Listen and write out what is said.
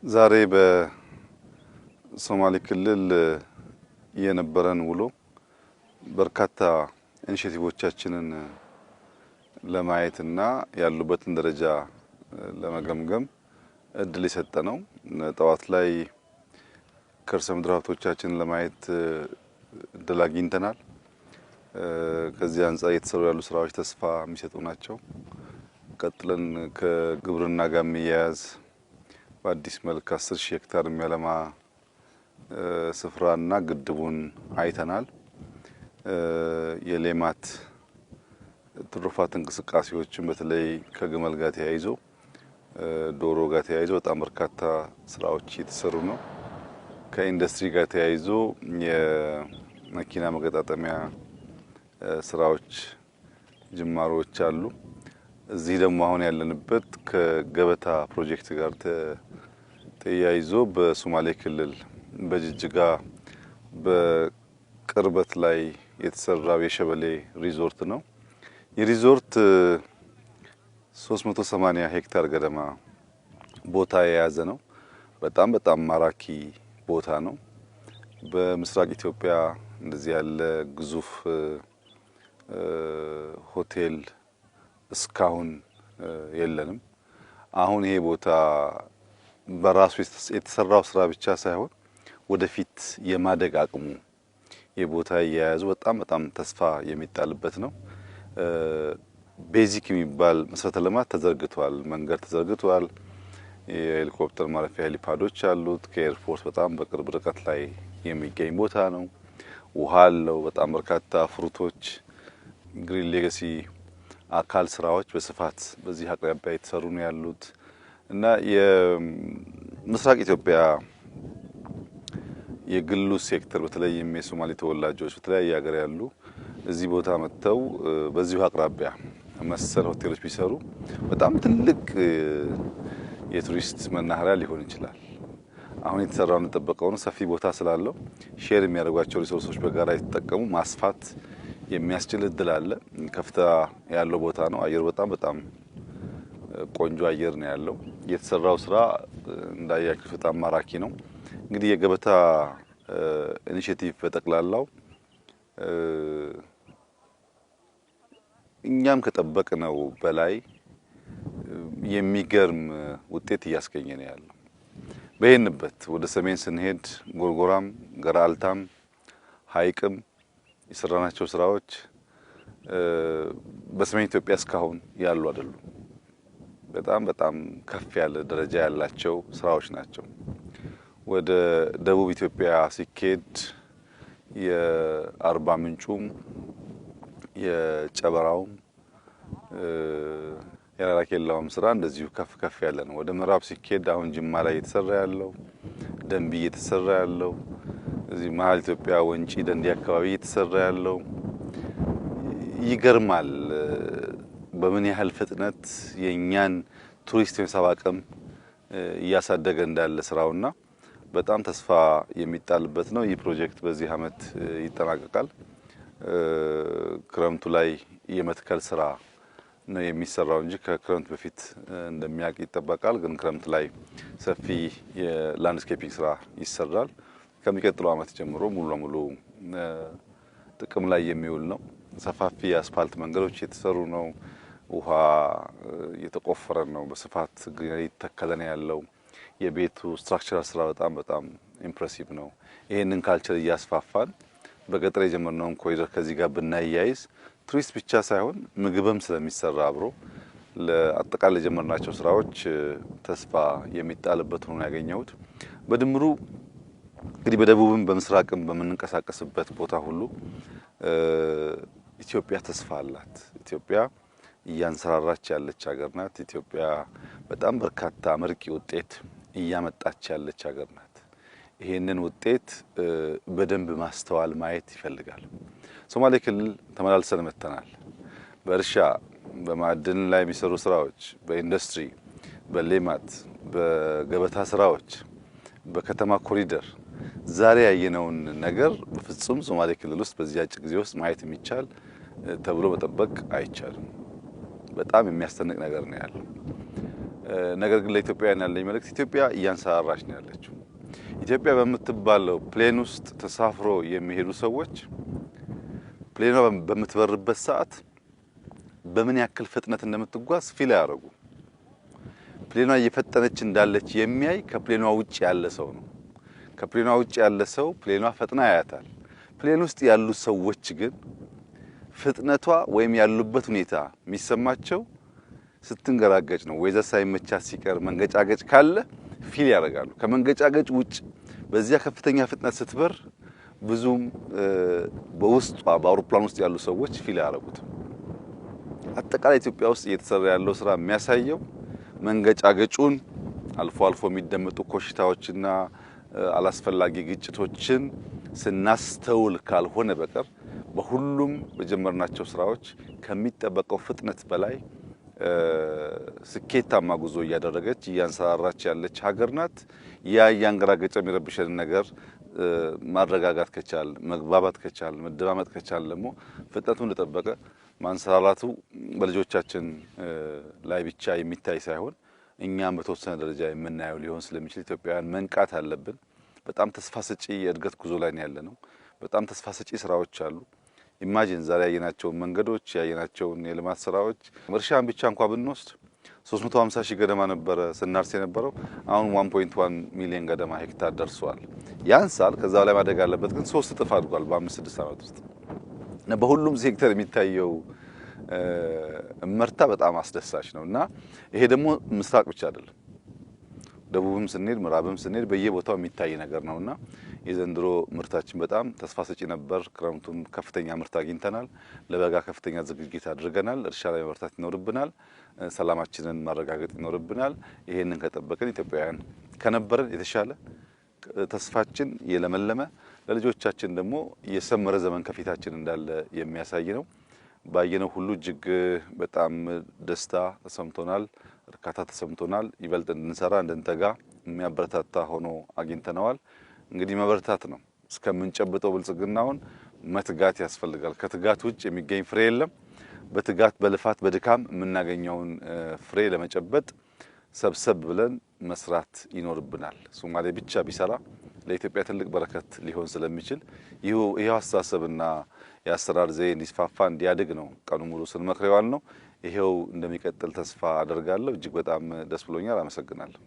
ዛሬ በሶማሌ ክልል የነበረን ውሎ በርካታ ኢኒሼቲቮቻችንን ለማየትና ያሉበትን ደረጃ ለመገምገም እድል የሰጠ ነው። ጠዋት ላይ ከርሰ ምድር ሀብቶቻችንን ለማየት እድል አግኝተናል። ከዚህ አንጻር የተሰሩ ያሉ ስራዎች ተስፋ የሚሰጡ ናቸው። ቀጥለን ከግብርና ጋር የሚያያዝ በአዲስ መልክ 10,000 ሄክታር የሚያለማ ስፍራና ግድቡን አይተናል። የሌማት ትሩፋት እንቅስቃሴዎችን በተለይ ከግመል ጋር ተያይዞ ዶሮ ጋር ተያይዞ በጣም በርካታ ስራዎች እየተሰሩ ነው። ከኢንዱስትሪ ጋር ተያይዞ የመኪና መገጣጠሚያ ስራዎች ጅማሮች አሉ። እዚህ ደግሞ አሁን ያለንበት ከገበታ ፕሮጀክት ጋር ተያይዞ በሶማሌ ክልል በጅጅጋ በቅርበት ላይ የተሰራው የሸበሌ ሪዞርት ነው። የሪዞርት 380 ሄክታር ገደማ ቦታ የያዘ ነው። በጣም ማራኪ ቦታ ነው። በምስራቅ ኢትዮጵያ እንደዚህ ያለ ግዙፍ ሆቴል እስካሁን የለንም። አሁን ይሄ ቦታ በራሱ የተሰራው ስራ ብቻ ሳይሆን ወደፊት የማደግ አቅሙ የቦታ እየያዙ በጣም ተስፋ የሚጣልበት ነው። ቤዚክ የሚባል መሰረተ ልማት ተዘርግቷል። መንገድ ተዘርግቷል። የሄሊኮፕተር ማረፊያ ሄሊፓዶች አሉት። ከኤርፖርት በጣም በቅርብ ርቀት ላይ የሚገኝ ቦታ ነው። ውሃ አለው። በጣም በርካታ ፍሩቶች ግሪን ሌጋሲ አካል ስራዎች በስፋት በዚህ አቅራቢያ የተሰሩ ነው ያሉት እና የምስራቅ ኢትዮጵያ የግሉ ሴክተር በተለይም የሶማሌ ተወላጆች በተለያየ ሀገር ያሉ እዚህ ቦታ መጥተው በዚሁ አቅራቢያ መሰል ሆቴሎች ቢሰሩ በጣም ትልቅ የቱሪስት መናኸሪያ ሊሆን ይችላል። አሁን የተሰራው ተጠበቀው ነው። ሰፊ ቦታ ስላለው ሼር የሚያደርጓቸው ሪሶርሶች በጋራ የተጠቀሙ ማስፋት የሚያስችል እድል አለ። ከፍታ ያለው ቦታ ነው። አየሩ በጣም ቆንጆ አየር ነው ያለው። የተሰራው ስራ እንዳያችሁት በጣም ማራኪ ነው። እንግዲህ የገበታ ኢኒሼቲቭ በጠቅላላው እኛም ከጠበቅነው በላይ የሚገርም ውጤት እያስገኘ ነው ያለው። በየንበት ወደ ሰሜን ስንሄድ ጎርጎራም፣ ገራልታም፣ ሀይቅም የሰራናቸው ስራዎች በሰሜን ኢትዮጵያ እስካሁን ያሉ አይደሉም። በጣም ከፍ ያለ ደረጃ ያላቸው ስራዎች ናቸው። ወደ ደቡብ ኢትዮጵያ ሲኬድ የአርባ ምንጩም የጨበራውም የራራኬላውም ስራ እንደዚሁ ከፍ ያለ ነው። ወደ ምዕራብ ሲኬድ አሁን ጅማ ላይ እየተሰራ ያለው ደንቢ እየተሰራ ያለው እዚህ መሀል ኢትዮጵያ ወንጪ ደንዲ አካባቢ እየተሰራ ያለው ይገርማል። በምን ያህል ፍጥነት የኛን ቱሪስት የመሳብ አቅም እያሳደገ እንዳለ ስራውና በጣም ተስፋ የሚጣልበት ነው። ይህ ፕሮጀክት በዚህ አመት ይጠናቀቃል። ክረምቱ ላይ የመትከል ስራ ነው የሚሰራው እንጂ ከክረምት በፊት እንደሚያልቅ ይጠበቃል። ግን ክረምት ላይ ሰፊ የላንድስኬፒንግ ስራ ይሰራል። ከሚቀጥለው አመት ጀምሮ ሙሉ ለሙሉ ጥቅም ላይ የሚውል ነው። ሰፋፊ የአስፋልት መንገዶች የተሰሩ ነው። ውሃ እየተቆፈረ ነው። በስፋት እየተከለ ነው ያለው። የቤቱ ስትራክቸራል ስራ በጣም ኢምፕሬሲቭ ነው። ይሄንን ካልቸር እያስፋፋን በገጠር የጀመርነውን ኮሪደር ከዚህ ጋር ብናያይዝ ቱሪስት ብቻ ሳይሆን ምግብም ስለሚሰራ አብሮ ለአጠቃላይ የጀመርናቸው ስራዎች ተስፋ የሚጣልበት ሆኖ ያገኘሁት። በድምሩ እንግዲህ በደቡብም በምስራቅም በመንቀሳቀስበት ቦታ ሁሉ ኢትዮጵያ ተስፋ አላት። ኢትዮጵያ እያንሰራራች ያለች ሀገር ናት። ኢትዮጵያ በጣም በርካታ አመርቂ ውጤት እያመጣች ያለች ሀገር ናት። ይሄንን ውጤት በደንብ ማስተዋል ማየት ይፈልጋል። ሶማሌ ክልል ተመላልሰን መተናል። በእርሻ በማዕድን ላይ የሚሰሩ ስራዎች፣ በኢንዱስትሪ፣ በሌማት፣ በገበታ ስራዎች፣ በከተማ ኮሪደር ዛሬ ያየነውን ነገር በፍጹም ሶማሌ ክልል ውስጥ በዚህ አጭር ጊዜ ውስጥ ማየት የሚቻል ተብሎ መጠበቅ አይቻልም። በጣም የሚያስደንቅ ነገር ነው ያለው። ነገር ግን ለኢትዮጵያውያን ያለኝ መልእክት ኢትዮጵያ እያንሰራራች ነው ያለችው። ኢትዮጵያ በምትባለው ፕሌን ውስጥ ተሳፍሮ የሚሄዱ ሰዎች ፕሌኗ በምትበርበት ሰዓት በምን ያክል ፍጥነት እንደምትጓዝ ፊል ያደርጉ። ፕሌኗ እየፈጠነች እንዳለች የሚያይ ከፕሌኗ ውጭ ያለ ሰው ነው። ከፕሌኗ ውጭ ያለ ሰው ፕሌኗ ፈጥና ያያታል። ፕሌን ውስጥ ያሉ ሰዎች ግን ፍጥነቷ ወይም ያሉበት ሁኔታ የሚሰማቸው ስትንገራገጭ ነው። ወይዘ ሳይመቻት ሲቀር መንገጫገጭ ካለ ፊል ያደርጋሉ። ከመንገጫገጭ ውጭ በዚያ ከፍተኛ ፍጥነት ስትበር ብዙም በውስጧ በአውሮፕላን ውስጥ ያሉ ሰዎች ፊል ያደርጉት። አጠቃላይ ኢትዮጵያ ውስጥ እየተሰራ ያለው ስራ የሚያሳየው መንገጫገጩን አልፎ አልፎ የሚደመጡ ኮሽታዎችና አላስፈላጊ ግጭቶችን ስናስተውል ካልሆነ በቀር በሁሉም በጀመርናቸው ስራዎች ከሚጠበቀው ፍጥነት በላይ ስኬታማ ጉዞ እያደረገች እያንሰራራች ያለች ሀገር ናት። ያ ያንገራገጨ የሚረብሸን ነገር ማረጋጋት ከቻል መግባባት ከቻል መደማመጥ ከቻል ደግሞ ፍጥነቱን እንደጠበቀ ማንሰራራቱ በልጆቻችን ላይ ብቻ የሚታይ ሳይሆን እኛም በተወሰነ ደረጃ የምናየው ሊሆን ስለሚችል ኢትዮጵያውያን መንቃት አለብን። በጣም ተስፋ ሰጪ የእድገት ጉዞ ላይ ነው ያለነው። በጣም ተስፋ ሰጪ ስራዎች አሉ። ኢማጂን ዛሬ ያየናቸውን መንገዶች ያየናቸውን የልማት ስራዎች እርሻን ብቻ እንኳን ብንወስድ 350 ሺህ ገደማ ነበረ ስናርስ የነበረው አሁን 1.1 ሚሊዮን ገደማ ሄክታር ደርሷል። ያንሳል፣ ከዛ ላይ ማደግ አለበት፣ ግን 3 እጥፍ አድጓል በ5-6 ዓመት ውስጥ። በሁሉም ሴክተር የሚታየው እመርታ በጣም አስደሳች ነውና ይሄ ደግሞ ምስራቅ ብቻ አይደለም፣ ደቡብም ስንሄድ ምዕራብም ስንሄድ በየቦታው የሚታይ ነገር ነውና የዘንድሮ ምርታችን በጣም ተስፋ ሰጪ ነበር። ክረምቱን ከፍተኛ ምርት አግኝተናል። ለበጋ ከፍተኛ ዝግጅት አድርገናል። እርሻ ላይ መበርታት ይኖርብናል። ሰላማችንን ማረጋገጥ ይኖርብናል። ይሄንን ከጠበቅን ኢትዮጵያውያን ከነበረን የተሻለ ተስፋችን የለመለመ ለልጆቻችን ደግሞ የሰመረ ዘመን ከፊታችን እንዳለ የሚያሳይ ነው። ባየነው ሁሉ እጅግ በጣም ደስታ ተሰምቶናል፣ እርካታ ተሰምቶናል። ይበልጥ እንድንሰራ እንድንተጋ የሚያበረታታ ሆኖ አግኝተነዋል። እንግዲህ መበረታት ነው። እስከምንጨብጠው ብልጽግናውን መትጋት ያስፈልጋል። ከትጋት ውጭ የሚገኝ ፍሬ የለም። በትጋት በልፋት በድካም የምናገኘውን ፍሬ ለመጨበጥ ሰብሰብ ብለን መስራት ይኖርብናል። ሶማሌ ብቻ ቢሰራ ለኢትዮጵያ ትልቅ በረከት ሊሆን ስለሚችል ይሄው አስተሳሰብና የአሰራር ዘዬ እንዲስፋፋ እንዲያድግ ነው ቀኑ ሙሉ ስንመክረው ነው። ይሄው እንደሚቀጥል ተስፋ አደርጋለሁ። እጅግ በጣም ደስ ብሎኛል። አመሰግናለሁ።